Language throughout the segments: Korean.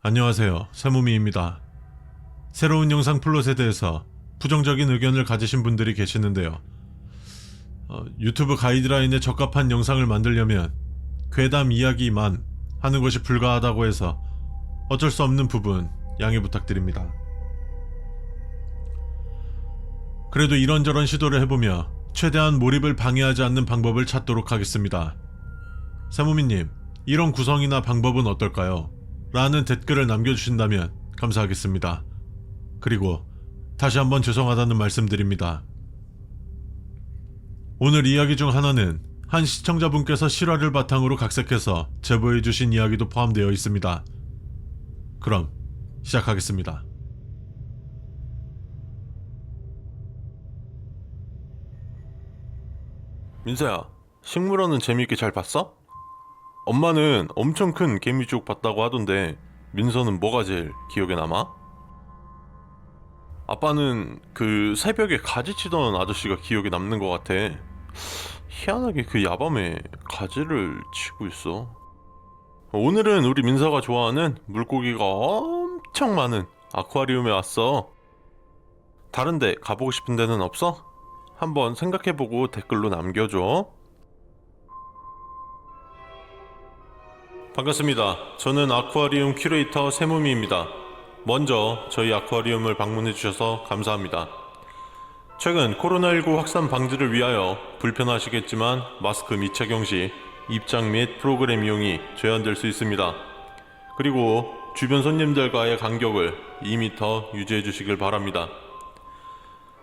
안녕하세요. 세무미입니다. 새로운 영상 플롯에 대해서 부정적인 의견을 가지신 분들이 계시는데요. 유튜브 가이드라인에 적합한 영상을 만들려면 괴담 이야기만 하는 것이 불가하다고 해서 어쩔 수 없는 부분 양해 부탁드립니다. 그래도 이런저런 시도를 해보며 최대한 몰입을 방해하지 않는 방법을 찾도록 하겠습니다. 세무미님, 이런 구성이나 방법은 어떨까요? 라는 댓글을 남겨주신다면 감사하겠습니다. 그리고 다시 한번 죄송하다는 말씀드립니다. 오늘 이야기 중 하나는 한 시청자분께서 실화를 바탕으로 각색해서 제보해주신 이야기도 포함되어 있습니다. 그럼 시작하겠습니다. 민서야, 식물원은 재미있게 잘 봤어? 엄마는 엄청 큰 개미쪽 봤다고 하던데 민서는 뭐가 제일 기억에 남아? 아빠는 그 새벽에 가지 치던 아저씨가 기억에 남는 것 같아. 희한하게 그 야밤에 가지를 치고 있어. 오늘은 우리 민서가 좋아하는 물고기가 엄청 많은 아쿠아리움에 왔어. 다른 데 가보고 싶은 데는 없어? 한번 생각해보고 댓글로 남겨줘. 반갑습니다. 저는 아쿠아리움 큐레이터 세무미입니다. 먼저 저희 아쿠아리움을 방문해주셔서 감사합니다. 최근 코로나19 확산 방지를 위하여 불편하시겠지만 마스크 미착용 시 입장 및 프로그램 이용이 제한될 수 있습니다. 그리고 주변 손님들과의 간격을 2m 유지해 주시길 바랍니다.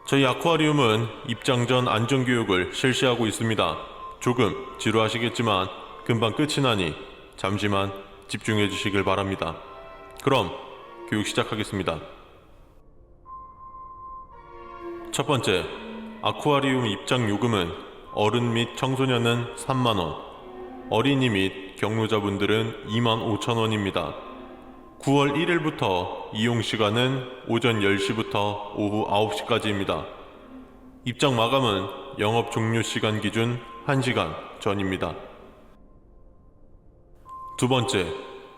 저희 아쿠아리움은 입장 전 안전교육을 실시하고 있습니다. 조금 지루하시겠지만 금방 끝이 나니 잠시만 집중해 주시길 바랍니다. 그럼 교육 시작하겠습니다. 첫 번째, 아쿠아리움 입장 요금은 어른 및 청소년은 3만원, 어린이 및 경로자분들은 25,000원입니다. 9월 1일부터 이용시간은 오전 10시부터 오후 9시까지입니다. 입장 마감은 영업 종료 시간 기준 1시간 전입니다. 두 번째,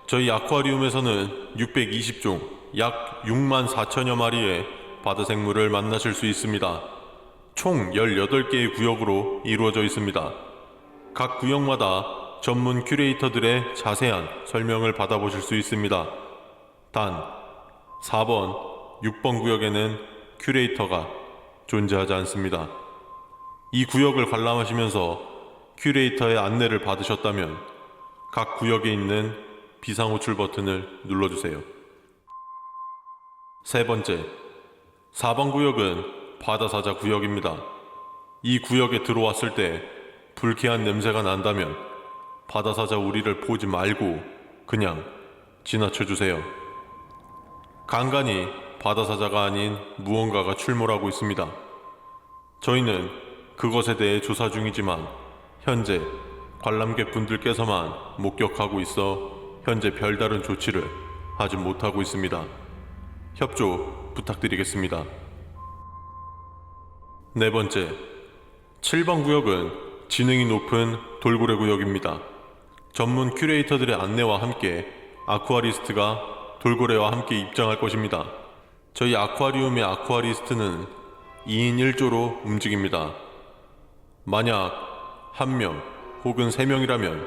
저희 아쿠아리움에서는 620종, 약 6만 4천여 마리의 바다생물을 만나실 수 있습니다. 총 18개의 구역으로 이루어져 있습니다. 각 구역마다 전문 큐레이터들의 자세한 설명을 받아보실 수 있습니다. 단, 4번, 6번 구역에는 큐레이터가 존재하지 않습니다. 이 구역을 관람하시면서 큐레이터의 안내를 받으셨다면 각 구역에 있는 비상호출 버튼을 눌러주세요. 세 번째, 4번 구역은 바다사자 구역입니다. 이 구역에 들어왔을 때 불쾌한 냄새가 난다면 바다사자 우리를 보지 말고 그냥 지나쳐주세요. 간간히 바다사자가 아닌 무언가가 출몰하고 있습니다. 저희는 그것에 대해 조사 중이지만 현재 관람객분들께서만 목격하고 있어 현재 별다른 조치를 하지 못하고 있습니다. 협조 부탁드리겠습니다. 네 번째, 7번 구역은 지능이 높은 돌고래 구역입니다. 전문 큐레이터들의 안내와 함께 아쿠아리스트가 돌고래와 함께 입장할 것입니다. 저희 아쿠아리움의 아쿠아리스트는 2인 1조로 움직입니다. 만약 1명 혹은 3명이라면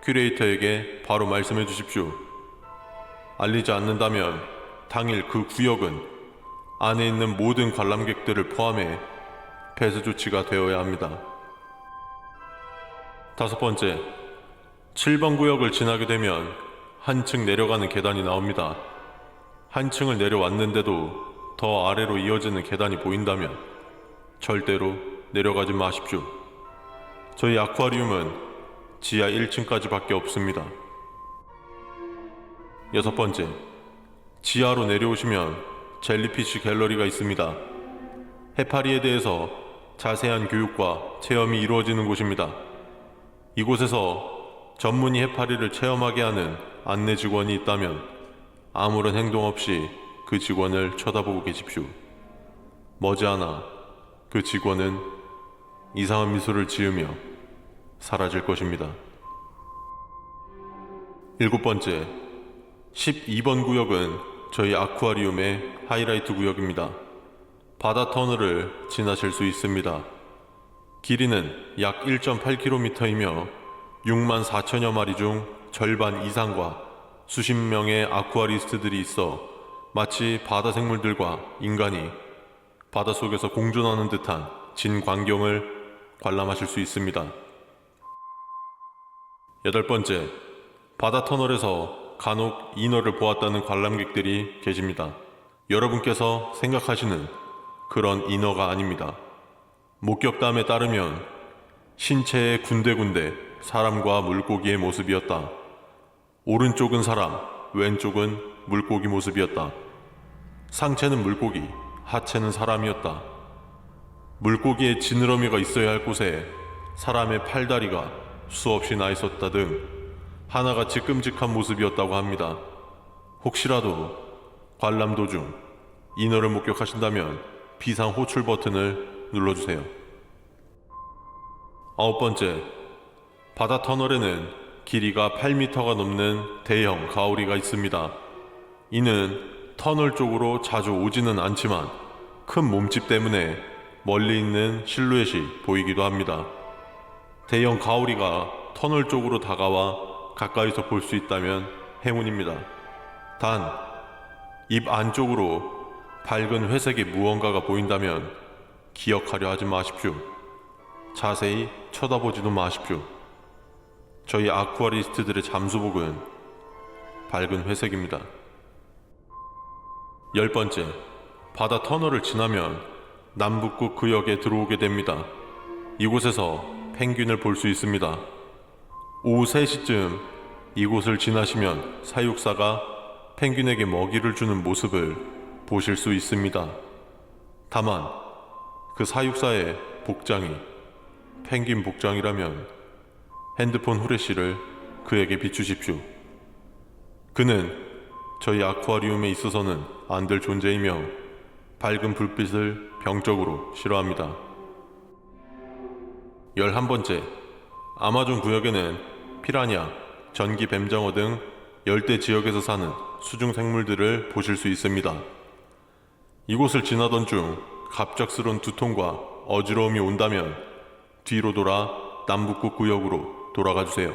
큐레이터에게 바로 말씀해 주십시오. 알리지 않는다면 당일 그 구역은 안에 있는 모든 관람객들을 포함해 폐쇄 조치가 되어야 합니다. 다섯 번째, 7번 구역을 지나게 되면 한층 내려가는 계단이 나옵니다. 한층을 내려왔는데도 더 아래로 이어지는 계단이 보인다면 절대로 내려가지 마십시오. 저희 아쿠아리움은 지하 1층까지 밖에 없습니다. 여섯 번째, 지하로 내려오시면 젤리피쉬 갤러리가 있습니다. 해파리에 대해서 자세한 교육과 체험이 이루어지는 곳입니다. 이곳에서 전문의 해파리를 체험하게 하는 안내 직원이 있다면 아무런 행동 없이 그 직원을 쳐다보고 계십시오. 머지않아 그 직원은 이상한 미소를 지으며 사라질 것입니다. 일곱 번째, 12번 구역은 저희 아쿠아리움의 하이라이트 구역입니다. 바다 터널을 지나실 수 있습니다. 길이는 약 1.8km이며 6만 4천여 마리 중 절반 이상과 수십 명의 아쿠아리스트들이 있어 마치 바다 생물들과 인간이 바닷속에서 공존하는 듯한 진광경을 관람하실 수 있습니다. 8번째, 바다 터널에서 간혹 인어를 보았다는 관람객들이 계십니다. 여러분께서 생각하시는 그런 인어가 아닙니다. 목격담에 따르면 신체의 군데군데 사람과 물고기의 모습이었다. 오른쪽은 사람, 왼쪽은 물고기 모습이었다. 상체는 물고기, 하체는 사람이었다. 물고기의 지느러미가 있어야 할 곳에 사람의 팔다리가 수없이 나 있었다 등 하나같이 끔찍한 모습이었다고 합니다. 혹시라도 관람 도중 인어를 목격하신다면 비상 호출 버튼을 눌러주세요. 9번째, 바다 터널에는 길이가 8m가 넘는 대형 가오리가 있습니다. 이는 터널 쪽으로 자주 오지는 않지만 큰 몸집 때문에 멀리 있는 실루엣이 보이기도 합니다. 대형 가오리가 터널 쪽으로 다가와 가까이서 볼 수 있다면 행운입니다. 단, 입 안쪽으로 밝은 회색의 무언가가 보인다면 기억하려 하지 마십시오. 자세히 쳐다보지도 마십시오. 저희 아쿠아리스트들의 잠수복은 밝은 회색입니다. 10번째, 바다 터널을 지나면 남북극 구역에 들어오게 됩니다. 이곳에서 펭귄을 볼 수 있습니다. 오후 3시쯤 이곳을 지나시면 사육사가 펭귄에게 먹이를 주는 모습을 보실 수 있습니다. 다만 그 사육사의 복장이 펭귄 복장이라면 핸드폰 후레쉬를 그에게 비추십시오. 그는 저희 아쿠아리움에 있어서는 안 될 존재이며 밝은 불빛을 병적으로 싫어합니다. 11번째, 아마존 구역에는 피라냐, 전기 뱀장어 등 열대 지역에서 사는 수중 생물들을 보실 수 있습니다. 이곳을 지나던 중 갑작스런 두통과 어지러움이 온다면 뒤로 돌아 남북극 구역으로 돌아가 주세요.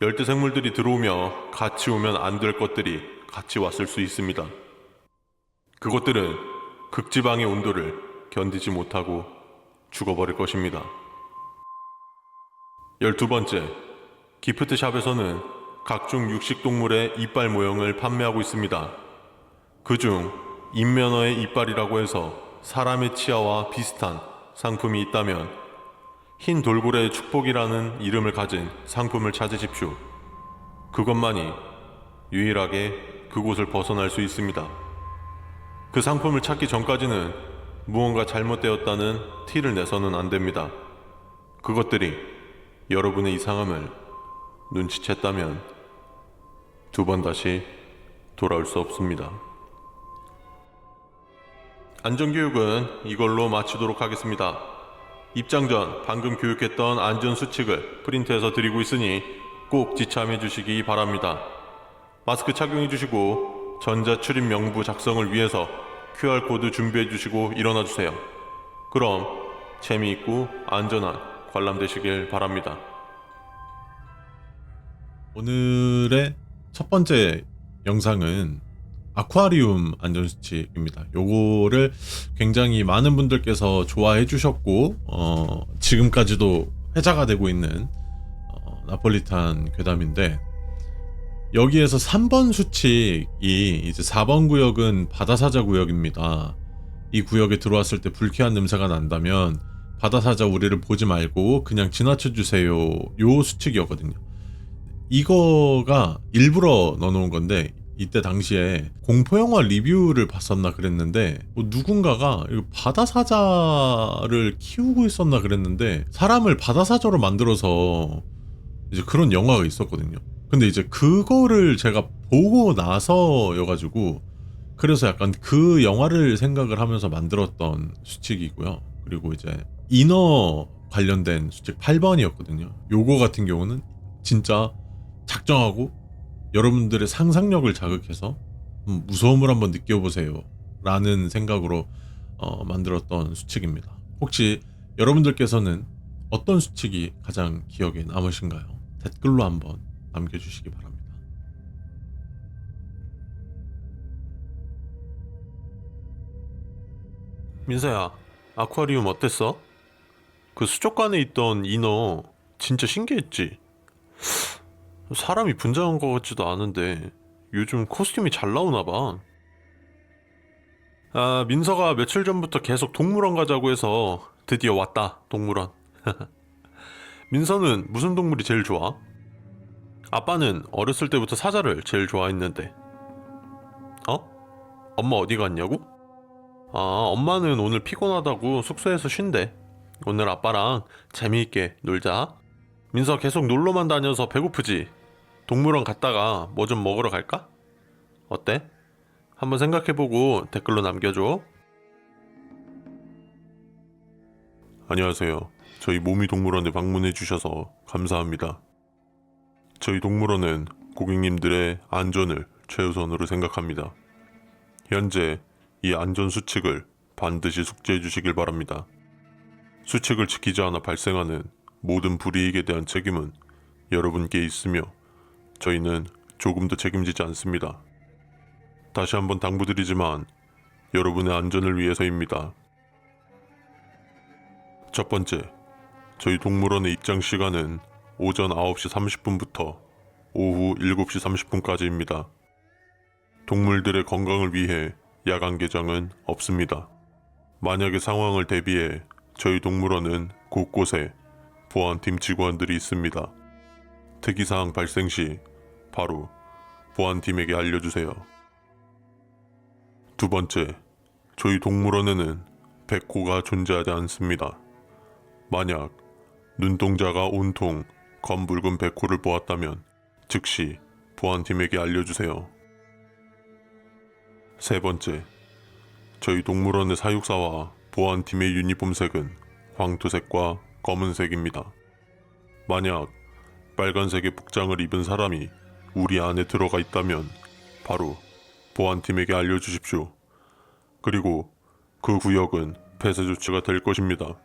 열대 생물들이 들어오며 같이 오면 안 될 것들이 같이 왔을 수 있습니다. 그것들은 극지방의 온도를 견디지 못하고 죽어버릴 것입니다. 12번째, 기프트샵에서는 각종 육식동물의 이빨 모형을 판매하고 있습니다. 그중 인면허의 이빨이라고 해서 사람의 치아와 비슷한 상품이 있다면 흰 돌고래의 축복이라는 이름을 가진 상품을 찾으십시오. 그것만이 유일하게 그곳을 벗어날 수 있습니다. 그 상품을 찾기 전까지는 무언가 잘못되었다는 티를 내서는 안 됩니다. 그것들이 여러분의 이상함을 눈치챘다면 2번 다시 돌아올 수 없습니다. 안전교육은 이걸로 마치도록 하겠습니다. 입장 전 방금 교육했던 안전수칙을 프린트해서 드리고 있으니 꼭 지참해 주시기 바랍니다. 마스크 착용해 주시고 전자출입 명부 작성을 위해서 QR코드 준비해 주시고 일어나 주세요. 그럼 재미있고 안전한 관람 되시길 바랍니다. 오늘의 첫 번째 영상은 아쿠아리움 안전수칙입니다. 요거를 굉장히 많은 분들께서 좋아해 주셨고 지금까지도 회자가 되고 있는 나폴리탄 괴담인데, 여기에서 3번 수칙이 이제 4번 구역은 바다사자 구역입니다. 이 구역에 들어왔을 때 불쾌한 냄새가 난다면 바다사자 우리를 보지 말고 그냥 지나쳐 주세요. 요 수칙이었거든요. 이거가 일부러 넣어놓은 건데, 이때 당시에 공포영화 리뷰를 봤었나 그랬는데 누군가가 바다사자를 키우고 있었나 그랬는데 사람을 바다사자로 만들어서 이제 그런 영화가 있었거든요. 근데 이제 그거를 제가 보고 나서여가지고 그래서 약간 그 영화를 생각을 하면서 만들었던 수칙이고요. 그리고 이제 인어 관련된 수칙 8번이었거든요. 요거 같은 경우는 진짜 작정하고 여러분들의 상상력을 자극해서 무서움을 한번 느껴보세요 라는 생각으로 만들었던 수칙입니다. 혹시 여러분들께서는 어떤 수칙이 가장 기억에 남으신가요? 댓글로 한번 남겨주시기 바랍니다. 민서야, 아쿠아리움 어땠어? 그 수족관에 있던 인어 진짜 신기했지? 사람이 분장한 것 같지도 않은데 요즘 코스튬이 잘 나오나 봐. 아, 민서가 며칠 전부터 계속 동물원 가자고 해서 드디어 왔다, 동물원. 민서는 무슨 동물이 제일 좋아? 아빠는 어렸을 때부터 사자를 제일 좋아했는데. 어? 엄마 어디 갔냐고? 아, 엄마는 오늘 피곤하다고 숙소에서 쉰대. 오늘 아빠랑 재미있게 놀자. 민서 계속 놀러만 다녀서 배고프지? 동물원 갔다가 뭐 좀 먹으러 갈까? 어때? 한번 생각해보고 댓글로 남겨줘. 안녕하세요. 저희 모미 동물원에 방문해주셔서 감사합니다. 저희 동물원은 고객님들의 안전을 최우선으로 생각합니다. 현재 이 안전 수칙을 반드시 숙지해 주시길 바랍니다. 수칙을 지키지 않아 발생하는 모든 불이익에 대한 책임은 여러분께 있으며 저희는 조금도 책임지지 않습니다. 다시 한번 당부드리지만 여러분의 안전을 위해서입니다. 첫 번째, 저희 동물원의 입장 시간은 오전 9시 30분부터 오후 7시 30분까지입니다. 동물들의 건강을 위해 야간 개장은 없습니다. 만약의 상황을 대비해 저희 동물원은 곳곳에 보안팀 직원들이 있습니다. 특이사항 발생 시 바로 보안팀에게 알려주세요. 두 번째, 저희 동물원에는 백호가 존재하지 않습니다. 만약 눈동자가 온통 검붉은 백호를 보았다면 즉시 보안팀에게 알려주세요. 세 번째, 저희 동물원의 사육사와 보안팀의 유니폼색은 황토색과 검은색입니다. 만약 빨간색의 복장을 입은 사람이 우리 안에 들어가 있다면 바로 보안팀에게 알려주십시오. 그리고 그 구역은 폐쇄 조치가 될 것입니다.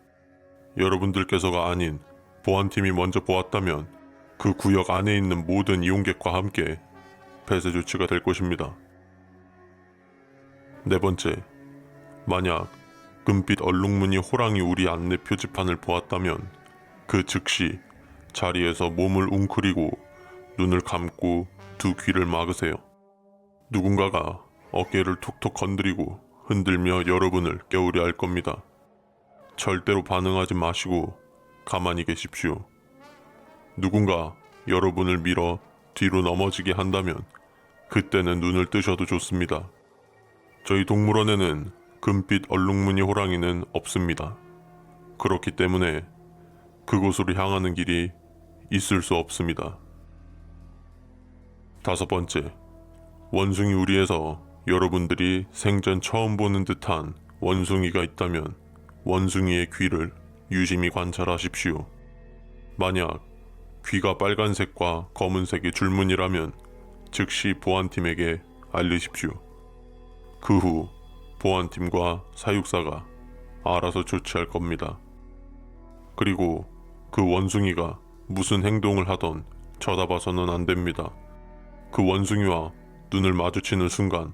여러분들께서가 아닌 보안팀이 먼저 보았다면 그 구역 안에 있는 모든 이용객과 함께 폐쇄 조치가 될 것입니다. 네 번째, 만약 금빛 얼룩무늬 호랑이 우리 안내 표지판을 보았다면 그 즉시 자리에서 몸을 웅크리고 눈을 감고 두 귀를 막으세요. 누군가가 어깨를 툭툭 건드리고 흔들며 여러분을 깨우려 할 겁니다. 절대로 반응하지 마시고 가만히 계십시오. 누군가 여러분을 밀어 뒤로 넘어지게 한다면 그때는 눈을 뜨셔도 좋습니다. 저희 동물원에는 금빛 얼룩무늬 호랑이는 없습니다. 그렇기 때문에 그곳으로 향하는 길이 있을 수 없습니다. 다섯 번째, 원숭이 우리에서 여러분들이 생전 처음 보는 듯한 원숭이가 있다면 원숭이의 귀를 유심히 관찰하십시오. 만약 귀가 빨간색과 검은색의 줄무늬라면 즉시 보안팀에게 알리십시오. 그 후 보안팀과 사육사가 알아서 조치할 겁니다. 그리고 그 원숭이가 무슨 행동을 하던 쳐다봐서는 안 됩니다. 그 원숭이와 눈을 마주치는 순간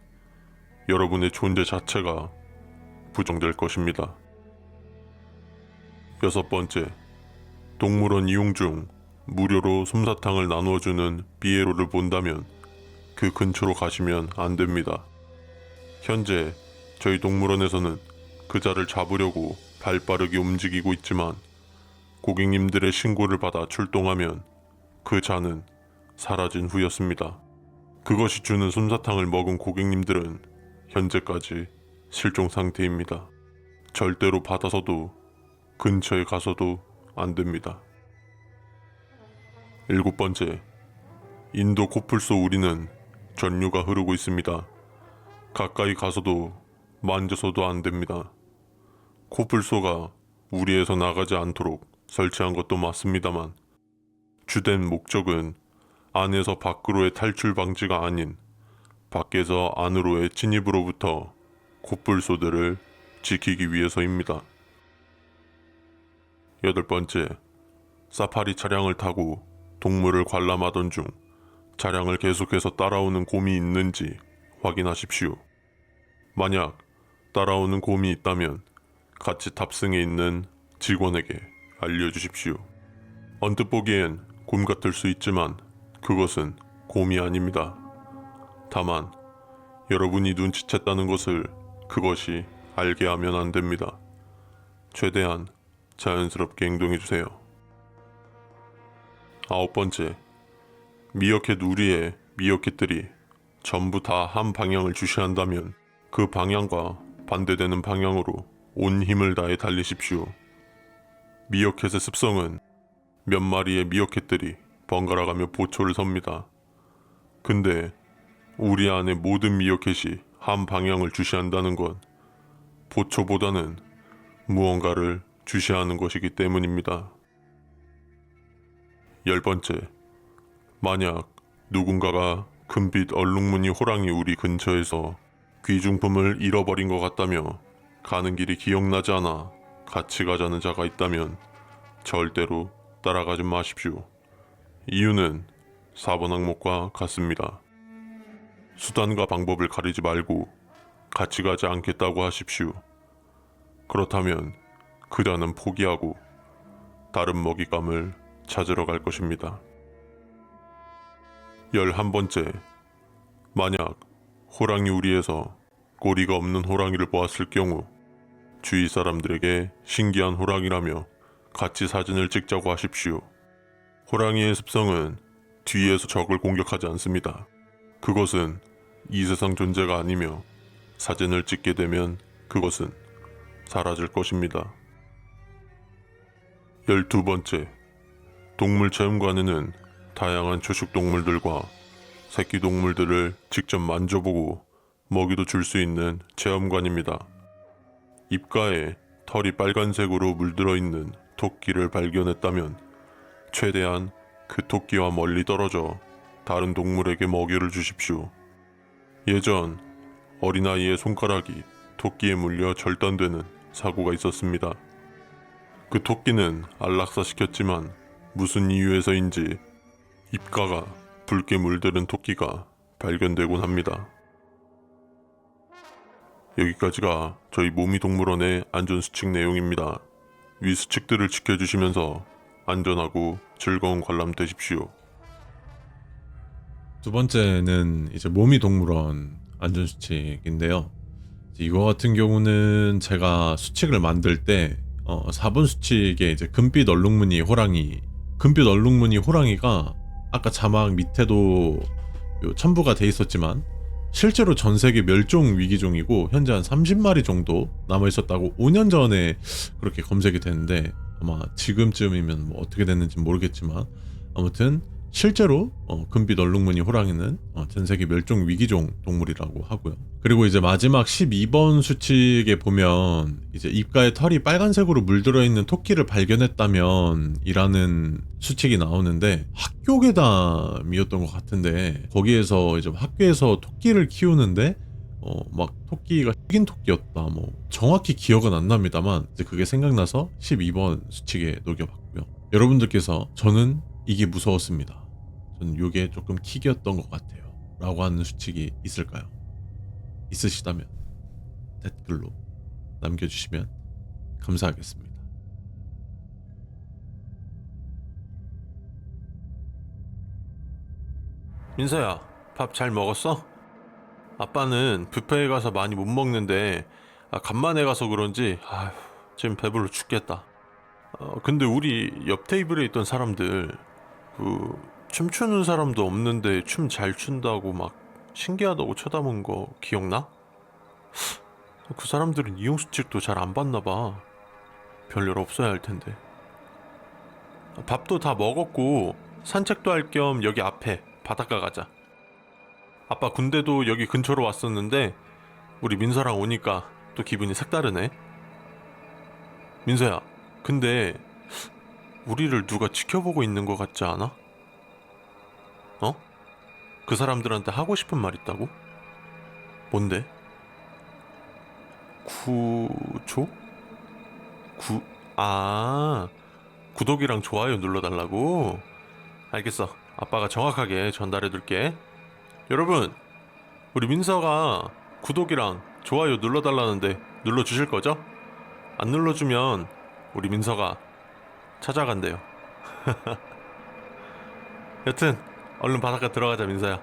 여러분의 존재 자체가 부정될 것입니다. 여섯 번째, 동물원 이용 중 무료로 솜사탕을 나누어주는 비에로를 본다면 그 근처로 가시면 안 됩니다. 현재 저희 동물원에서는 그자를 잡으려고 발빠르게 움직이고 있지만 고객님들의 신고를 받아 출동하면 그 자는 사라진 후였습니다. 그것이 주는 솜사탕을 먹은 고객님들은 현재까지 실종 상태입니다. 절대로 받아서도 근처에 가서도 안 됩니다. 일곱 번째, 인도 코뿔소 우리는 전류가 흐르고 있습니다. 가까이 가서도 만져서도 안 됩니다. 코뿔소가 우리에서 나가지 않도록 설치한 것도 맞습니다만 주된 목적은 안에서 밖으로의 탈출 방지가 아닌 밖에서 안으로의 진입으로부터 코뿔소들을 지키기 위해서입니다. 8번째, 사파리 차량을 타고 동물을 관람하던 중 차량을 계속해서 따라오는 곰이 있는지 확인하십시오. 만약 따라오는 곰이 있다면 같이 탑승해 있는 직원에게 알려주십시오. 언뜻 보기엔 곰 같을 수 있지만 그것은 곰이 아닙니다. 다만 여러분이 눈치챘다는 것을 그것이 알게 하면 안 됩니다. 최대한 자연스럽게 행동해주세요. 9번째, 미어캣 우리의 미어캣들이 전부 다 한 방향을 주시한다면 그 방향과 반대되는 방향으로 온 힘을 다해 달리십시오. 미어캣의 습성은 몇 마리의 미어캣들이 번갈아가며 보초를 섭니다. 근데 우리 안의 모든 미어캣이 한 방향을 주시한다는 건 보초보다는 무언가를 주시하는 것이기 때문입니다. 10번째, 만약 누군가가 금빛 얼룩무늬 호랑이 우리 근처에서 귀중품을 잃어버린 것 같다며 가는 길이 기억나지 않아 같이 가자는 자가 있다면 절대로 따라가지 마십시오. 이유는 4번 항목과 같습니다. 수단과 방법을 가리지 말고 같이 가지 않겠다고 하십시오. 그렇다면 그 자는 포기하고 다른 먹잇감을 찾으러 갈 것입니다. 11번째, 만약 호랑이 우리에서 꼬리가 없는 호랑이를 보았을 경우 주위 사람들에게 신기한 호랑이라며 같이 사진을 찍자고 하십시오. 호랑이의 습성은 뒤에서 적을 공격하지 않습니다. 그것은 이 세상 존재가 아니며 사진을 찍게 되면 그것은 사라질 것입니다. 12번째, 동물체험관에는 다양한 초식동물들과 새끼동물들을 직접 만져보고 먹이도 줄 수 있는 체험관입니다. 입가에 털이 빨간색으로 물들어 있는 토끼를 발견했다면 최대한 그 토끼와 멀리 떨어져 다른 동물에게 먹이를 주십시오. 예전 어린아이의 손가락이 토끼에 물려 절단되는 사고가 있었습니다. 그 토끼는 안락사시켰지만 무슨 이유에서인지 입가가 붉게 물들은 토끼가 발견되곤 합니다. 여기까지가 저희 모미동물원의 안전수칙 내용입니다. 위 수칙들을 지켜주시면서 안전하고 즐거운 관람 되십시오. 두 번째는 이제 모미동물원 안전수칙인데요. 이거 같은 경우는 제가 수칙을 만들 때 4번 수칙에 이제 금빛 얼룩무늬 호랑이, 금빛 얼룩무늬 호랑이가 아까 자막 밑에도 첨부가 돼 있었지만 실제로 전 세계 멸종 위기종이고 현재 한 30마리 정도 남아 있었다고 5년 전에 그렇게 검색이 됐는데 아마 지금쯤이면 뭐 어떻게 됐는지 모르겠지만 아무튼 실제로 금빛 얼룩무늬 호랑이는 전 세계 멸종 위기종 동물이라고 하고요. 그리고 이제 마지막 12번 수칙에 보면 이제 입가에 털이 빨간색으로 물들어 있는 토끼를 발견했다면 이라는 수칙이 나오는데 학교 괴담이었던 것 같은데 거기에서 이제 학교에서 토끼를 키우는데 막 토끼가 흑인 토끼였다 뭐 정확히 기억은 안 납니다만 이제 그게 생각나서 12번 수칙에 녹여봤고요. 여러분들께서 저는 이게 무서웠습니다, 저는 이게 조금 킥이었던 것 같아요 라고 하는 수칙이 있을까요? 있으시다면 댓글로 남겨주시면 감사하겠습니다. 민서야, 밥 잘 먹었어? 아빠는 뷔페에 가서 많이 못 먹는데 간만에 가서 그런지 지금 배불러 죽겠다. 근데 우리 옆 테이블에 있던 사람들 춤추는 사람도 없는데 춤 잘 춘다고 막 신기하다고 쳐다본 거 기억나? 그 사람들은 이용수칙도 잘 안 봤나 봐. 별일 없어야 할 텐데. 밥도 다 먹었고 산책도 할 겸 여기 앞에 바닷가 가자. 아빠 군대도 여기 근처로 왔었는데 우리 민서랑 오니까 또 기분이 색다르네. 민서야, 근데 우리를 누가 지켜보고 있는 것 같지 않아? 어? 그 사람들한테 하고 싶은 말 있다고? 뭔데? 구조? 구, 아, 구독이랑 좋아요 눌러달라고? 알겠어. 아빠가 정확하게 전달해둘게. 여러분, 우리 민서가 구독이랑 좋아요 눌러달라는데 눌러주실 거죠? 안 눌러주면 우리 민서가 찾아간대요. 여튼 얼른 바닷가 들어가자, 민서야.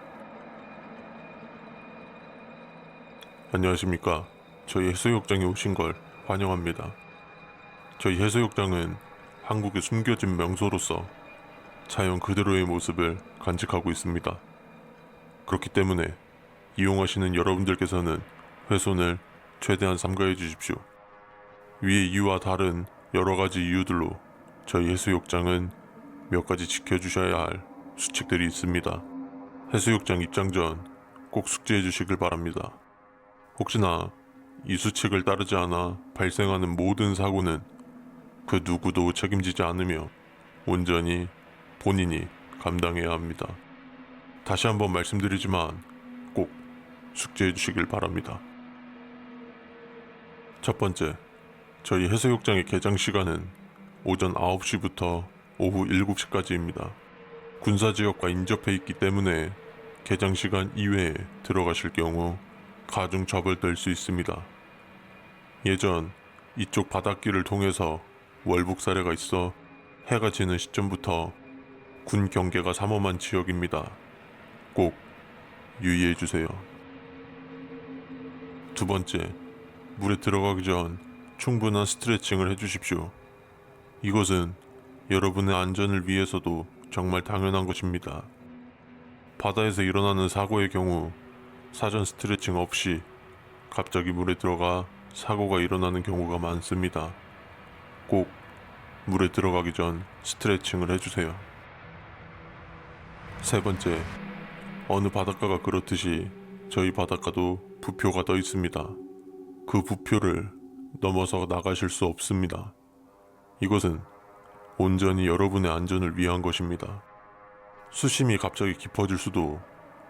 안녕하십니까. 저희 해수욕장에 오신 걸 환영합니다. 저희 해수욕장은 한국의 숨겨진 명소로서 자연 그대로의 모습을 간직하고 있습니다. 그렇기 때문에 이용하시는 여러분들께서는 훼손을 최대한 삼가해 주십시오. 위의 이유와 다른 여러 가지 이유들로 저희 해수욕장은 몇 가지 지켜주셔야 할 수칙들이 있습니다. 해수욕장 입장 전 꼭 숙지해 주시길 바랍니다. 혹시나 이 수칙을 따르지 않아 발생하는 모든 사고는 그 누구도 책임지지 않으며 온전히 본인이 감당해야 합니다. 다시 한번 말씀드리지만 꼭 숙지해 주시길 바랍니다. 첫 번째, 저희 해수욕장의 개장 시간은 오전 9시부터 오후 7시까지입니다. 군사지역과 인접해 있기 때문에 개장 시간 이외에 들어가실 경우 가중 처벌될 수 있습니다. 예전 이쪽 바닷길을 통해서 월북 사례가 있어 해가 지는 시점부터 군 경계가 삼엄한 지역입니다. 꼭 유의해 주세요. 두 번째, 물에 들어가기 전 충분한 스트레칭을 해주십시오. 이것은 여러분의 안전을 위해서도 정말 당연한 것입니다. 바다에서 일어나는 사고의 경우 사전 스트레칭 없이 갑자기 물에 들어가 사고가 일어나는 경우가 많습니다. 꼭 물에 들어가기 전 스트레칭을 해주세요. 세 번째, 어느 바닷가가 그렇듯이 저희 바닷가도 부표가 떠 있습니다. 그 부표를 넘어서 나가실 수 없습니다. 이것은 온전히 여러분의 안전을 위한 것입니다. 수심이 갑자기 깊어질 수도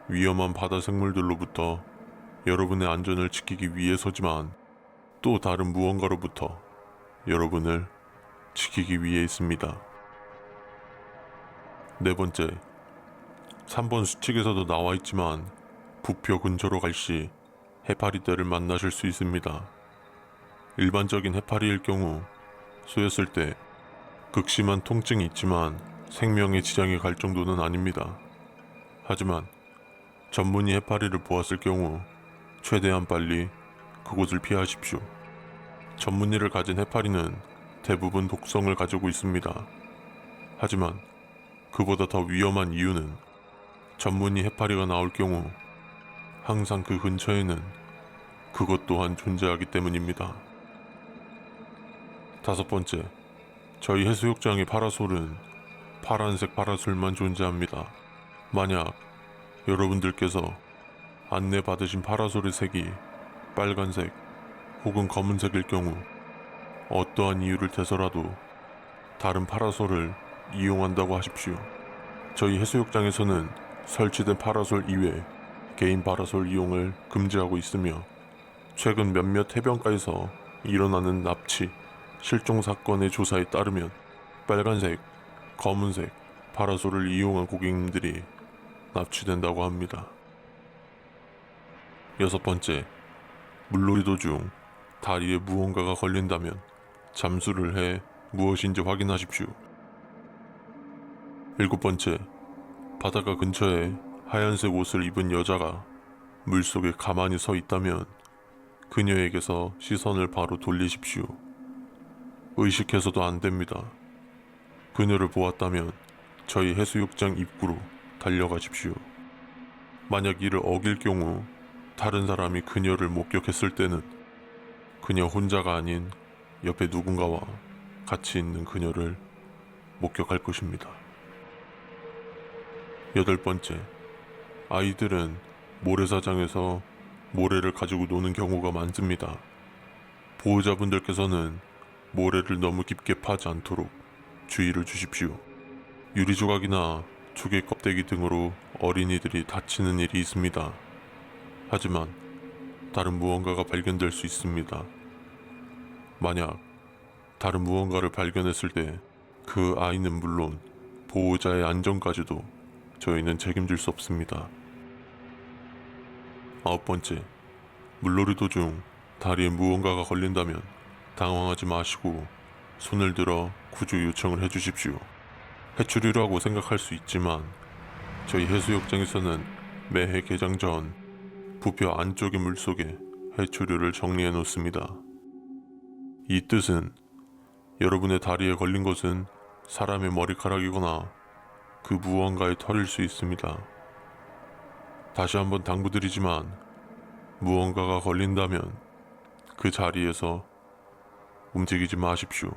위험한 바다 생물들로부터 여러분의 안전을 지키기 위해서지만 또 다른 무언가로부터 여러분을 지키기 위해 있습니다. 네 번째, 3번 수칙에서도 나와 있지만 부표 근처로 갈 시 해파리떼를 만나실 수 있습니다. 일반적인 해파리일 경우 쏘였을 때 극심한 통증이 있지만 생명에 지장이 갈 정도는 아닙니다. 하지만 전문의 해파리를 보았을 경우 최대한 빨리 그곳을 피하십시오. 전문의를 가진 해파리는 대부분 독성을 가지고 있습니다. 하지만 그보다 더 위험한 이유는 전문의 해파리가 나올 경우 항상 그 근처에는 그것 또한 존재하기 때문입니다. 다섯 번째, 저희 해수욕장의 파라솔은 파란색 파라솔만 존재합니다. 만약 여러분들께서 안내 받으신 파라솔의 색이 빨간색 혹은 검은색일 경우 어떠한 이유를 대서라도 다른 파라솔을 이용한다고 하십시오. 저희 해수욕장에서는 설치된 파라솔 이외 개인 파라솔 이용을 금지하고 있으며 최근 몇몇 해변가에서 일어나는 납치, 실종 사건의 조사에 따르면 빨간색, 검은색 파라솔을 이용한 고객님들이 납치된다고 합니다. 여섯 번째, 물놀이 도중 다리에 무언가가 걸린다면 잠수를 해 무엇인지 확인하십시오. 일곱 번째, 바닷가 근처에 하얀색 옷을 입은 여자가 물속에 가만히 서 있다면 그녀에게서 시선을 바로 돌리십시오. 의식해서도 안 됩니다. 그녀를 보았다면 저희 해수욕장 입구로 달려가십시오. 만약 이를 어길 경우 다른 사람이 그녀를 목격했을 때는 그녀 혼자가 아닌 옆에 누군가와 같이 있는 그녀를 목격할 것입니다. 여덟 번째, 아이들은 모래사장에서 모래를 가지고 노는 경우가 많습니다. 보호자분들께서는 모래를 너무 깊게 파지 않도록 주의를 주십시오. 유리조각이나 조개 껍데기 등으로 어린이들이 다치는 일이 있습니다. 하지만 다른 무언가가 발견될 수 있습니다. 만약 다른 무언가를 발견했을 때 그 아이는 물론 보호자의 안전까지도 저희는 책임질 수 없습니다. 9번째, 물놀이 도중 다리에 무언가가 걸린다면 당황하지 마시고 손을 들어 구조 요청을 해주십시오. 해초류라고 생각할 수 있지만 저희 해수욕장에서는 매해 개장 전 부표 안쪽의 물속에 해초류를 정리해 놓습니다. 이 뜻은 여러분의 다리에 걸린 것은 사람의 머리카락이거나 그 무언가의 털일 수 있습니다. 다시 한번 당부드리지만 무언가가 걸린다면 그 자리에서 움직이지 마십시오.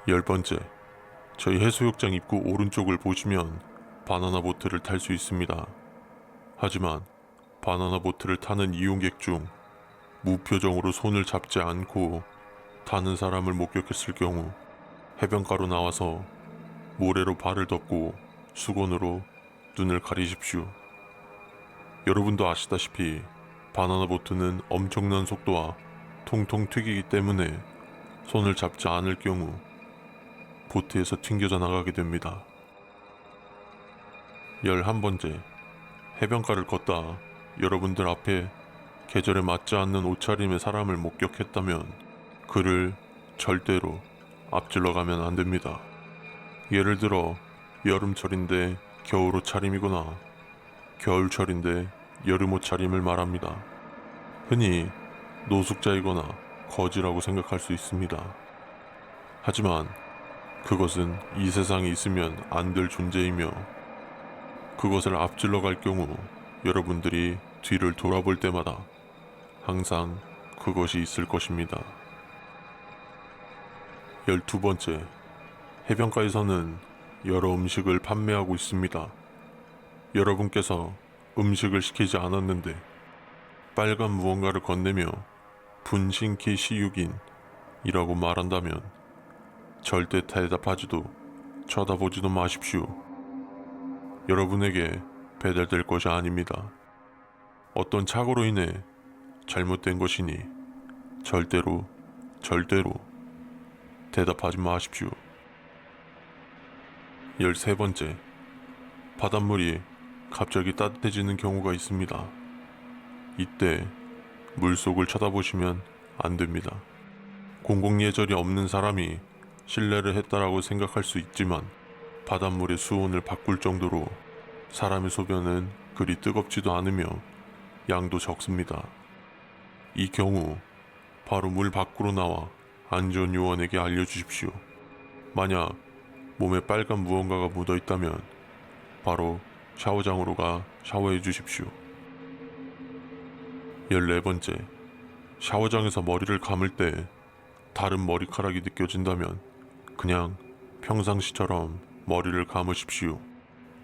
10번째, 저희 해수욕장 입구 오른쪽을 보시면 바나나 보트를 탈 수 있습니다. 하지만 바나나 보트를 타는 이용객 중 무표정으로 손을 잡지 않고 타는 사람을 목격했을 경우 해변가로 나와서 모래로 발을 덮고 수건으로 눈을 가리십시오. 여러분도 아시다시피 바나나 보트는 엄청난 속도와 통통 튀기기 때문에 손을 잡지 않을 경우 보트에서 튕겨져 나가게 됩니다. 11번째, 해변가를 걷다 여러분들 앞에 계절에 맞지 않는 옷차림의 사람을 목격했다면 그를 절대로 앞질러 가면 안 됩니다. 예를 들어 여름철인데 겨울 옷차림이거나 겨울철인데 여름 옷차림을 말합니다. 흔히 노숙자이거나 거지라고 생각할 수 있습니다. 하지만 그것은 이 세상에 있으면 안 될 존재이며 그것을 앞질러 갈 경우 여러분들이 뒤를 돌아볼 때마다 항상 그것이 있을 것입니다. 12번째, 해변가에서는 여러 음식을 판매하고 있습니다. 여러분께서 음식을 시키지 않았는데 빨간 무언가를 건네며 분신키 시육인이라고 말한다면 절대 대답하지도 쳐다보지도 마십시오. 여러분에게 배달될 것이 아닙니다. 어떤 착오로 인해 잘못된 것이니 절대로 대답하지 마십시오. 13번째, 바닷물이 갑자기 따뜻해지는 경우가 있습니다. 이때 물속을 쳐다보시면 안 됩니다. 공공예절이 없는 사람이 실례를 했다라고 생각할 수 있지만 바닷물의 수온을 바꿀 정도로 사람의 소변은 그리 뜨겁지도 않으며 양도 적습니다. 이 경우 바로 물 밖으로 나와 안전요원에게 알려주십시오. 만약 몸에 빨간 무언가가 묻어 있다면 바로 샤워장으로 가 샤워해 주십시오. 14번째, 샤워장에서 머리를 감을 때 다른 머리카락이 느껴진다면 그냥 평상시처럼 머리를 감으십시오.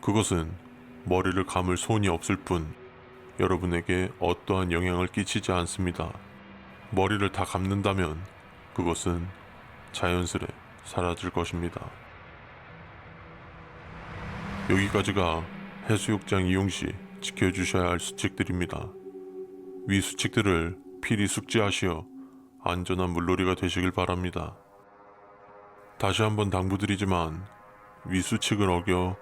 그것은 머리를 감을 손이 없을 뿐 여러분에게 어떠한 영향을 끼치지 않습니다. 머리를 다 감는다면 그것은 자연스레 사라질 것입니다. 여기까지가 해수욕장 이용 시 지켜주셔야 할 수칙들입니다. 위 수칙들을 필히 숙지하시어 안전한 물놀이가 되시길 바랍니다. 다시 한번 당부드리지만 위 수칙을 어겨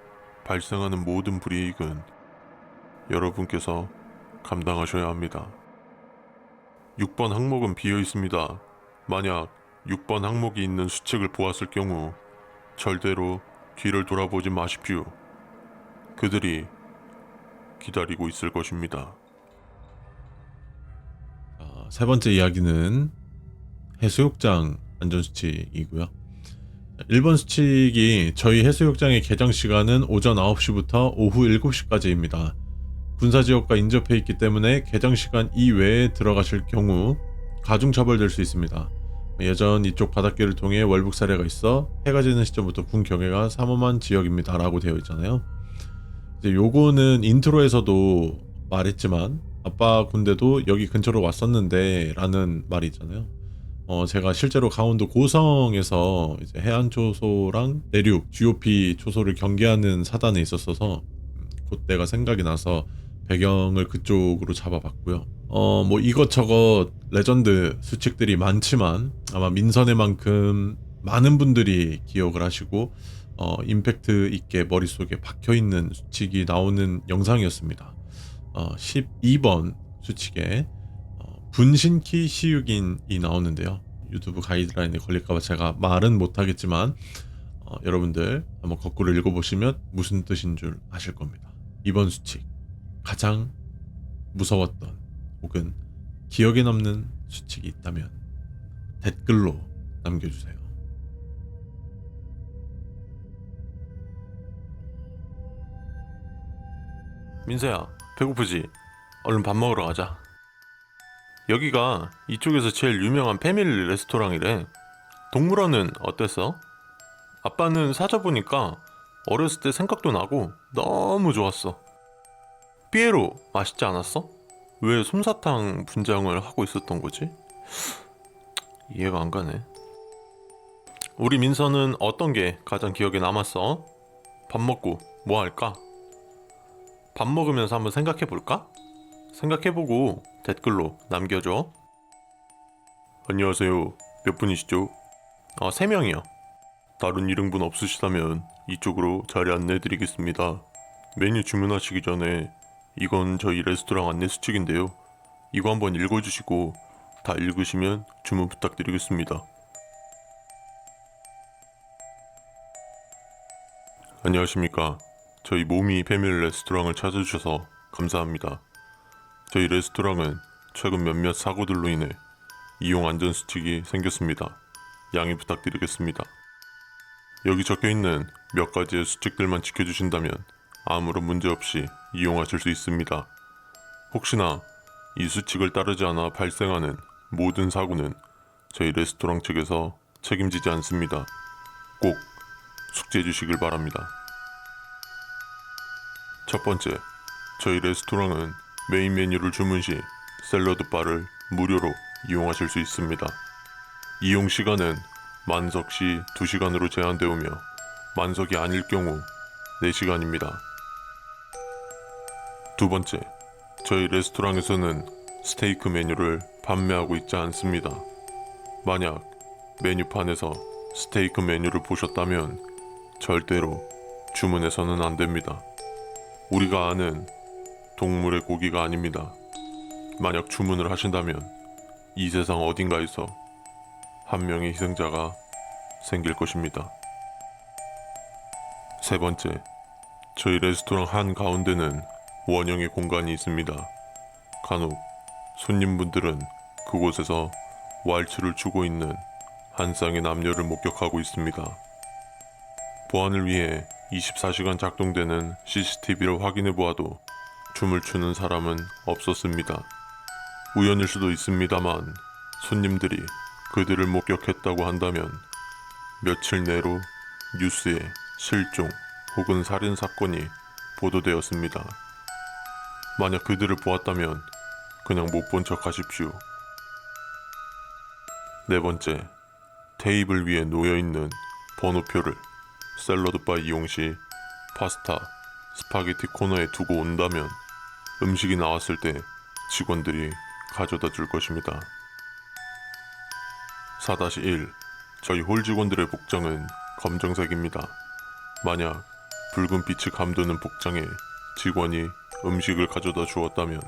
발생하는 모든 불이익은 여러분께서 감당하셔야 합니다. 6번 항목은 비어 있습니다. 만약 6번 항목이 있는 수칙을 보았을 경우 절대로 뒤를 돌아보지 마십시오. 그들이 기다리고 있을 것입니다. 세 번째 이야기는 해수욕장 안전수칙이고요. 1번 수칙이 저희 해수욕장의 개장 시간은 오전 9시부터 오후 7시까지입니다. 군사지역과 인접해 있기 때문에 개장 시간 이외에 들어가실 경우 가중처벌될 수 있습니다. 예전 이쪽 바닷길을 통해 월북 사례가 있어 해가 지는 시점부터 군 경계가 삼엄한 지역입니다 라고 되어 있잖아요. 이제 요거는 인트로에서도 말했지만 아빠 군대도 여기 근처로 왔었는데 라는 말이 있잖아요. 제가 실제로 강원도 고성에서 이제 해안 초소랑 내륙 GOP 초소를 경계하는 사단에 있었어서 그때가 생각이 나서 배경을 그쪽으로 잡아봤고요. 뭐 이것저것 레전드 수칙들이 많지만 아마 민선회만큼 많은 분들이 기억을 하시고 임팩트 있게 머릿속에 박혀있는 수칙이 나오는 영상이었습니다. 12번 수칙에 분신키 시육인이 나오는데요. 유튜브 가이드라인에 걸릴까봐 제가 말은 못하겠지만 여러분들 한번 거꾸로 읽어보시면 무슨 뜻인 줄 아실 겁니다. 이번 수칙 가장 무서웠던 혹은 기억에 남는 수칙이 있다면 댓글로 남겨주세요. 민서야, 배고프지? 얼른 밥 먹으러 가자. 여기가 이쪽에서 제일 유명한 패밀리 레스토랑이래. 동물원은 어땠어? 아빠는 사자보니까 어렸을 때 생각도 나고 너무 좋았어. 삐에로 맛있지 않았어? 왜 솜사탕 분장을 하고 있었던 거지? 이해가 안 가네. 우리 민서는 어떤 게 가장 기억에 남았어? 밥 먹고 뭐 할까? 밥 먹으면서 한번 생각해 볼까? 생각해보고 댓글로 남겨줘. 안녕하세요. 몇 분이시죠? 3명이요. 다른 일행분 없으시다면 이쪽으로 자리 안내해드리겠습니다. 메뉴 주문하시기 전에 이건 저희 레스토랑 안내 수칙인데요. 이거 한번 읽어주시고 다 읽으시면 주문 부탁드리겠습니다. 안녕하십니까. 저희 모미 패밀리 레스토랑을 찾아주셔서 감사합니다. 저희 레스토랑은 최근 몇몇 사고들로 인해 이용 안전 수칙이 생겼습니다. 양해 부탁드리겠습니다. 여기 적혀있는 몇 가지의 수칙들만 지켜주신다면 아무런 문제 없이 이용하실 수 있습니다. 혹시나 이 수칙을 따르지 않아 발생하는 모든 사고는 저희 레스토랑 측에서 책임지지 않습니다. 꼭 숙지해 주시길 바랍니다. 첫 번째, 저희 레스토랑은 메인 메뉴를 주문 시 샐러드 바를 무료로 이용하실 수 있습니다. 이용 시간은 만석 시 2시간으로 제한되오며 만석이 아닐 경우 4시간입니다. 두 번째, 저희 레스토랑에서는 스테이크 메뉴를 판매하고 있지 않습니다. 만약 메뉴판에서 스테이크 메뉴를 보셨다면 절대로 주문해서는 안 됩니다. 우리가 아는 동물의 고기가 아닙니다. 만약 주문을 하신다면 이 세상 어딘가에서 한 명의 희생자가 생길 것입니다. 세 번째, 저희 레스토랑 한가운데는 원형의 공간이 있습니다. 간혹 손님분들은 그곳에서 왈츠를 추고 있는 한 쌍의 남녀를 목격하고 있습니다. 보안을 위해 24시간 작동되는 CCTV를 확인해 보아도 춤을 추는 사람은 없었습니다. 우연일 수도 있습니다만 손님들이 그들을 목격했다고 한다면 며칠 내로 뉴스에 실종 혹은 살인 사건이 보도되었습니다. 만약 그들을 보았다면 그냥 못 본 척 하십시오. 네 번째, 테이블 위에 놓여있는 번호표를 샐러드바 이용 시 파스타, 스파게티 코너에 두고 온다면 음식이 나왔을 때 직원들이 가져다 줄 것입니다. 4-1. 저희 홀 직원들의 복장은 검정색입니다. 만약 붉은 빛이 감도는 복장에 직원이 음식을 가져다 주었다면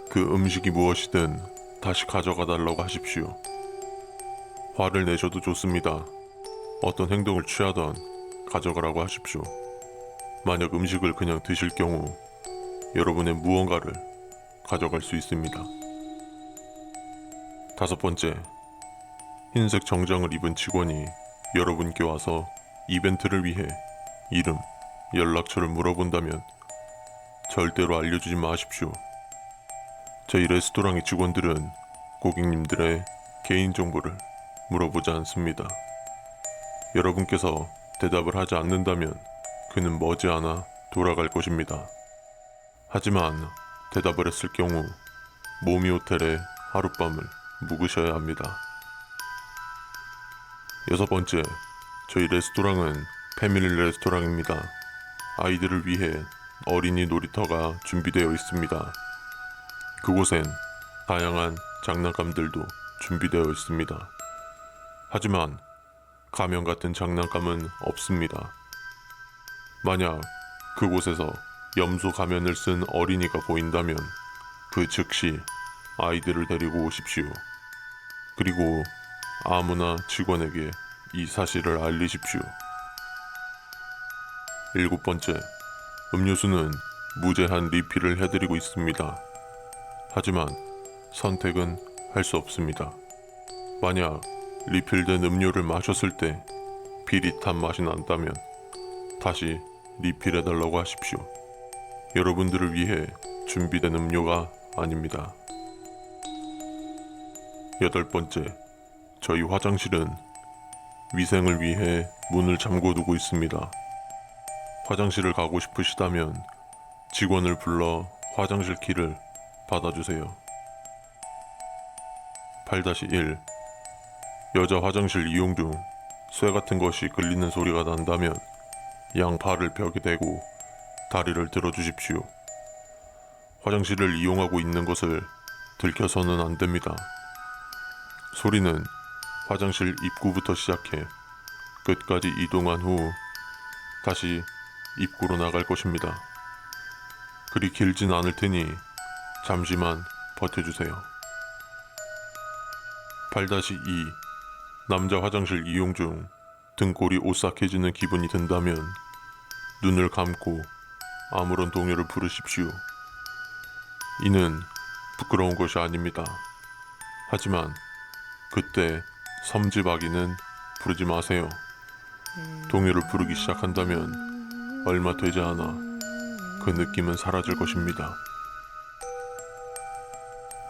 그 음식이 무엇이든 다시 가져가 달라고 하십시오. 화를 내셔도 좋습니다. 어떤 행동을 취하던 가져가라고 하십시오. 만약 음식을 그냥 드실 경우 여러분의 무언가를 가져갈 수 있습니다. 5번째, 흰색 정장을 입은 직원이 여러분께 와서 이벤트를 위해 이름, 연락처를 물어본다면 절대로 알려주지 마십시오. 저희 레스토랑의 직원들은 고객님들의 개인정보를 물어보지 않습니다. 여러분께서 대답을 하지 않는다면 그는 머지않아 돌아갈 것입니다. 하지만 대답을 했을 경우 모미 호텔에 하룻밤을 묵으셔야 합니다. 여섯 번째, 저희 레스토랑은 패밀리 레스토랑입니다. 아이들을 위해 어린이 놀이터가 준비되어 있습니다. 그곳엔 다양한 장난감들도 준비되어 있습니다. 하지만 가면 같은 장난감은 없습니다. 만약 그곳에서 염소 가면을 쓴 어린이가 보인다면 그 즉시 아이들을 데리고 오십시오. 그리고 아무나 직원에게 이 사실을 알리십시오. 일곱 번째, 음료수는 무제한 리필을 해드리고 있습니다. 하지만 선택은 할 수 없습니다. 만약 리필된 음료를 마셨을 때 비릿한 맛이 난다면 다시 리필해달라고 하십시오. 여러분들을 위해 준비된 음료가 아닙니다. 여덟 번째, 저희 화장실은 위생을 위해 문을 잠궈두고 있습니다. 화장실을 가고 싶으시다면 직원을 불러 화장실 키를 받아주세요. 8-1 여자 화장실 이용 중 쇠 같은 것이 끌리는 소리가 난다면 양 발을 벽에 대고 다리를 들어주십시오. 화장실을 이용하고 있는 것을 들켜서는 안 됩니다. 소리는 화장실 입구부터 시작해 끝까지 이동한 후 다시 입구로 나갈 것입니다. 그리 길진 않을 테니 잠시만 버텨주세요. 8-2 남자 화장실 이용 중 등골이 오싹해지는 기분이 든다면 눈을 감고 아무런 동요를 부르십시오. 이는 부끄러운 것이 아닙니다. 하지만 그때 섬지박이는 부르지 마세요. 동요를 부르기 시작한다면 얼마 되지 않아 그 느낌은 사라질 것입니다.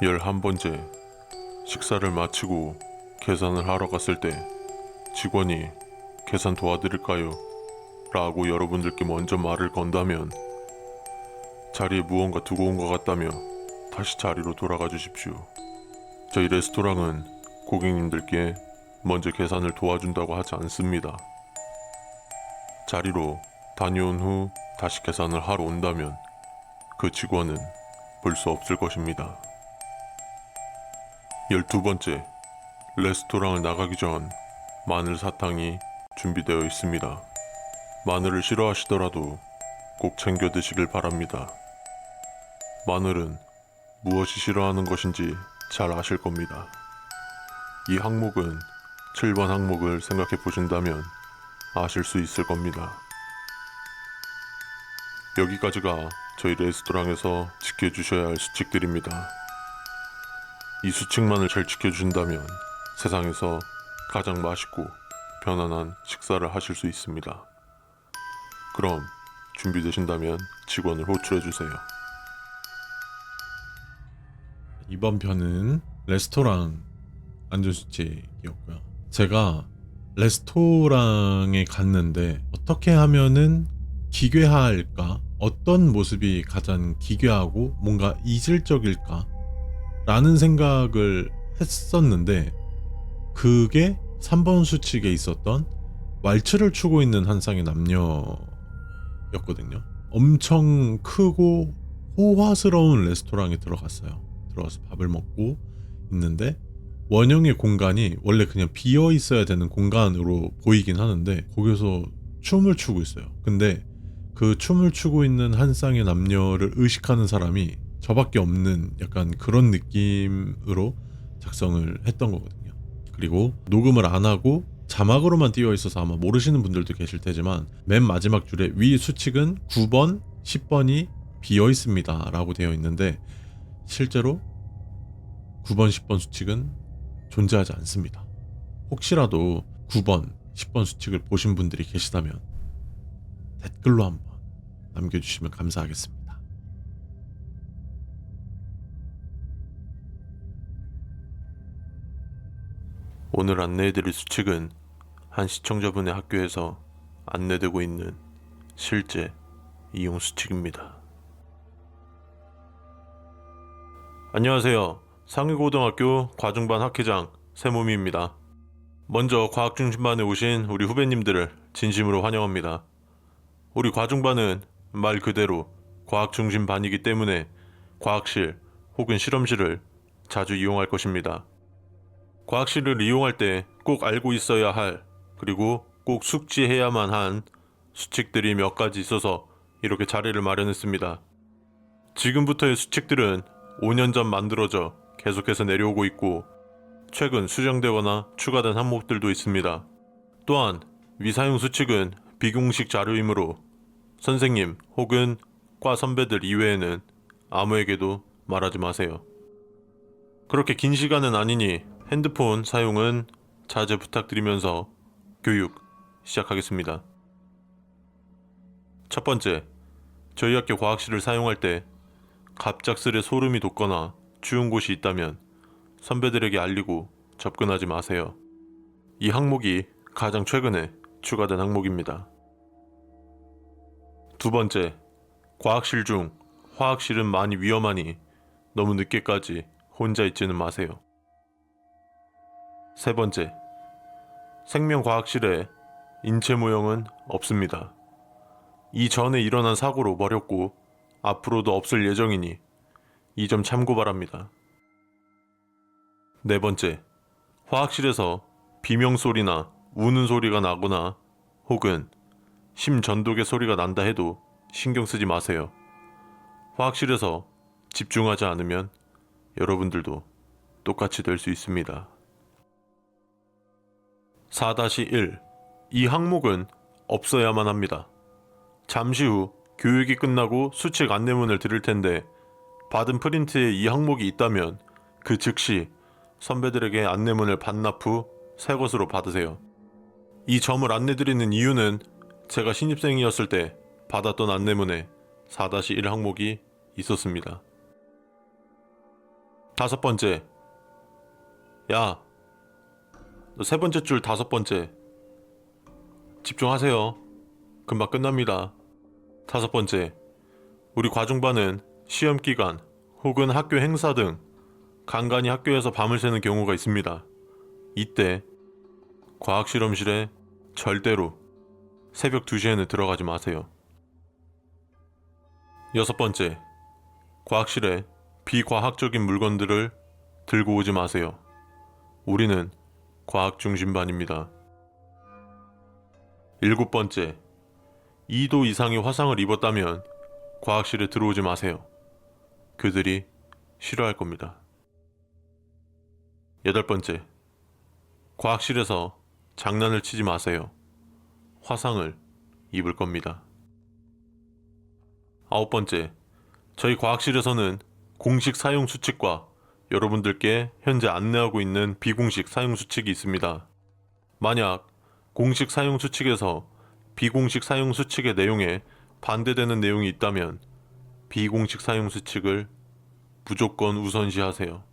11번째, 식사를 마치고 계산을 하러 갔을 때 직원이 계산 도와드릴까요? 라고 여러분들께 먼저 말을 건다면 자리에 무언가 두고 온 것 같다며 다시 자리로 돌아가 주십시오. 저희 레스토랑은 고객님들께 먼저 계산을 도와준다고 하지 않습니다. 자리로 다녀온 후 다시 계산을 하러 온다면 그 직원은 볼 수 없을 것입니다. 12번째, 레스토랑을 나가기 전 마늘 사탕이 준비되어 있습니다. 마늘을 싫어하시더라도 꼭 챙겨 드시길 바랍니다. 마늘은 무엇이 싫어하는 것인지 잘 아실 겁니다. 이 항목은 7번 항목을 생각해 보신다면 아실 수 있을 겁니다. 여기까지가 저희 레스토랑에서 지켜주셔야 할 수칙들입니다. 이 수칙만을 잘 지켜주신다면 세상에서 가장 맛있고 편안한 식사를 하실 수 있습니다. 그럼 준비되신다면 직원을 호출해주세요. 이번 편은 레스토랑 안전수칙이었고요. 제가 레스토랑에 갔는데 어떻게 하면은 기괴할까? 어떤 모습이 가장 기괴하고 뭔가 이질적일까? 라는 생각을 했었는데 그게 3번 수칙에 있었던 왈츠를 추고 있는 한 쌍의 남녀였거든요. 엄청 크고 호화스러운 레스토랑에 들어갔어요. 들어가서 밥을 먹고 있는데 원형의 공간이 원래 그냥 비어 있어야 되는 공간으로 보이긴 하는데 거기서 춤을 추고 있어요. 근데 그 춤을 추고 있는 한 쌍의 남녀를 의식하는 사람이 저밖에 없는 약간 그런 느낌으로 작성을 했던 거거든요. 그리고 녹음을 안 하고 자막으로만 띄워 있어서 아마 모르시는 분들도 계실 테지만 맨 마지막 줄에 위 수칙은 9번, 10번이 비어 있습니다 라고 되어 있는데 실제로 9번, 10번 수칙은 존재하지 않습니다. 혹시라도 9번, 10번 수칙을 보신 분들이 계시다면 댓글로 한번 남겨주시면 감사하겠습니다. 오늘 안내해드릴 수칙은 한 시청자분의 학교에서 안내되고 있는 실제 이용 수칙입니다. 안녕하세요. 상위고등학교 과중반 학회장 세모미입니다. 먼저 과학중심반에 오신 우리 후배님들을 진심으로 환영합니다. 우리 과중반은 말 그대로 과학중심반이기 때문에 과학실 혹은 실험실을 자주 이용할 것입니다. 과학실을 이용할 때 꼭 알고 있어야 할, 그리고 꼭 숙지해야만 한 수칙들이 몇 가지 있어서 이렇게 자리를 마련했습니다. 지금부터의 수칙들은 5년 전 만들어져 계속해서 내려오고 있고 최근 수정되거나 추가된 항목들도 있습니다. 또한 위사용 수칙은 비공식 자료이므로 선생님 혹은 과 선배들 이외에는 아무에게도 말하지 마세요. 그렇게 긴 시간은 아니니 핸드폰 사용은 자제 부탁드리면서 교육 시작하겠습니다. 첫 번째, 저희 학교 과학실을 사용할 때 갑작스레 소름이 돋거나 추운 곳이 있다면 선배들에게 알리고 접근하지 마세요. 이 항목이 가장 최근에 추가된 항목입니다. 두 번째, 과학실 중 화학실은 많이 위험하니 너무 늦게까지 혼자 있지는 마세요. 세 번째, 생명과학실에 인체 모형은 없습니다. 이전에 일어난 사고로 버렸고 앞으로도 없을 예정이니 이 점 참고 바랍니다. 네 번째, 화학실에서 비명소리나 우는 소리가 나거나 혹은 심전독의 소리가 난다 해도 신경 쓰지 마세요. 화학실에서 집중하지 않으면 여러분들도 똑같이 될 수 있습니다. 4-1. 이 항목은 없어야만 합니다. 잠시 후 교육이 끝나고 수칙 안내문을 드릴 텐데 받은 프린트에 이 항목이 있다면 그 즉시 선배들에게 안내문을 반납 후 새 것으로 받으세요. 이 점을 안내드리는 이유는 제가 신입생이었을 때 받았던 안내문에 4-1 항목이 있었습니다. 다섯 번째, 야, 너 세 번째 줄 다섯 번째, 집중하세요. 금방 끝납니다. 다섯 번째, 우리 과중반은 시험 기간 혹은 학교 행사 등 간간히 학교에서 밤을 새는 경우가 있습니다. 이때 과학실험실에 절대로 새벽 2시에는 들어가지 마세요. 여섯 번째, 과학실에 비과학적인 물건들을 들고 오지 마세요. 우리는 과학중심반입니다. 일곱 번째, 2도 이상의 화상을 입었다면 과학실에 들어오지 마세요. 그들이 싫어할 겁니다. 여덟 번째, 과학실에서 장난을 치지 마세요. 화상을 입을 겁니다. 아홉 번째, 저희 과학실에서는 공식 사용 수칙과 여러분들께 현재 안내하고 있는 비공식 사용 수칙이 있습니다. 만약 공식 사용 수칙에서 비공식 사용 수칙의 내용에 반대되는 내용이 있다면 비공식 사용 수칙을 무조건 우선시하세요.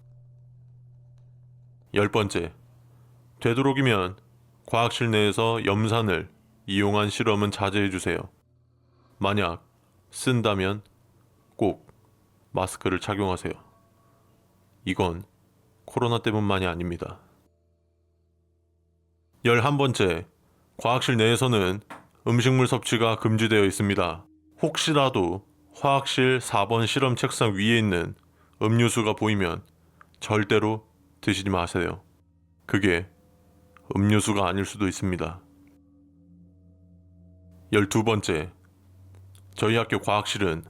열 번째, 되도록이면 과학실 내에서 염산을 이용한 실험은 자제해주세요. 만약 쓴다면 꼭 마스크를 착용하세요. 이건 코로나 때문만이 아닙니다. 11번째, 과학실 내에서는 음식물 섭취가 금지되어 있습니다. 혹시라도 화학실 4번 실험 책상 위에 있는 음료수가 보이면 절대로 드시지 마세요. 그게 음료수가 아닐 수도 있습니다. 12번째, 저희 학교 과학실은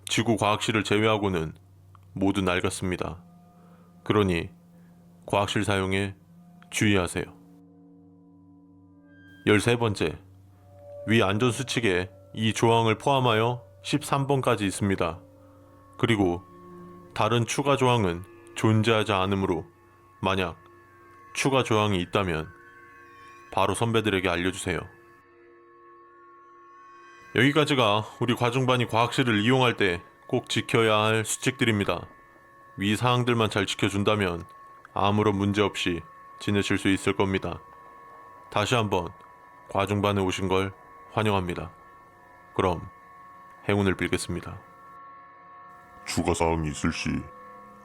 지구 과학실을 제외하고는 모두 낡았습니다. 그러니 과학실 사용에 주의하세요. 13번째, 위 안전수칙에 이 조항을 포함하여 13번까지 있습니다. 그리고 다른 추가 조항은 존재하지 않으므로 만약 추가 조항이 있다면 바로 선배들에게 알려주세요. 여기까지가 우리 과중반이 과학실을 이용할 때 꼭 지켜야 할 수칙들입니다. 위 사항들만 잘 지켜준다면 아무런 문제 없이 지내실 수 있을 겁니다. 다시 한번 과중반에 오신 걸 환영합니다. 그럼 행운을 빌겠습니다. 추가 사항이 있을 시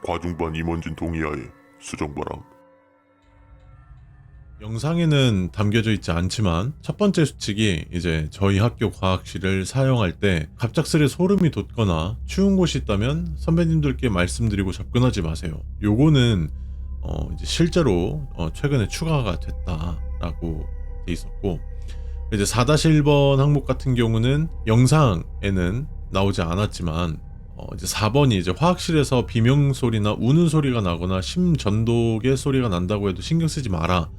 과중반 임원진 동의하에 수정 바람. 영상에는 담겨져 있지 않지만 첫 번째 수칙이 이제 저희 학교 과학실을 사용할 때 갑작스레 소름이 돋거나 추운 곳이 있다면 선배님들께 말씀드리고 접근하지 마세요. 요거는 이제 실제로 최근에 추가가 됐다라고 돼 있었고, 이제 4-1번 항목 같은 경우는 영상에는 나오지 않았지만 이제 4번이 이제 화학실에서 비명 소리나 우는 소리가 나거나 심전독의 소리가 난다고 해도 신경 쓰지 마라.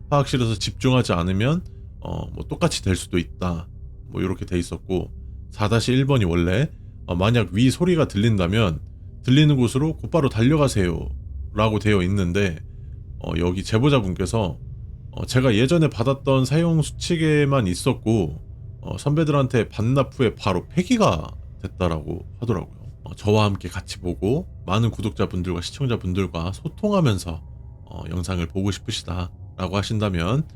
화학실에서 집중하지 않으면 뭐 똑같이 될 수도 있다. 뭐 이렇게 돼 있었고, 4-1번이 원래 만약 위 소리가 들린다면 들리는 곳으로 곧바로 달려가세요 라고 되어 있는데, 여기 제보자분께서 제가 예전에 받았던 사용 수칙에만 있었고 선배들한테 반납 후에 바로 폐기가 됐다라고 하더라고요. 저와 함께 같이 보고 많은 구독자분들과 시청자분들과 소통하면서 영상을 보고 싶으시다 라고 하신다면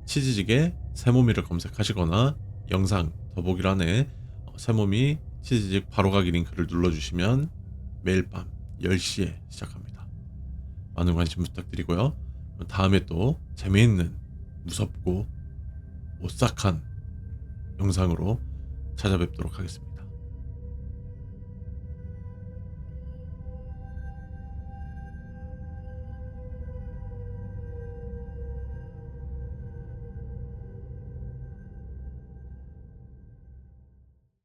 치즈직의 새모미를 검색하시거나 영상 더보기란에 새모미 치즈직 바로가기 링크를 눌러주시면 매일 밤 10시에 시작합니다. 많은 관심 부탁드리고요. 다음에 또 재미있는, 무섭고 오싹한 영상으로 찾아뵙도록 하겠습니다.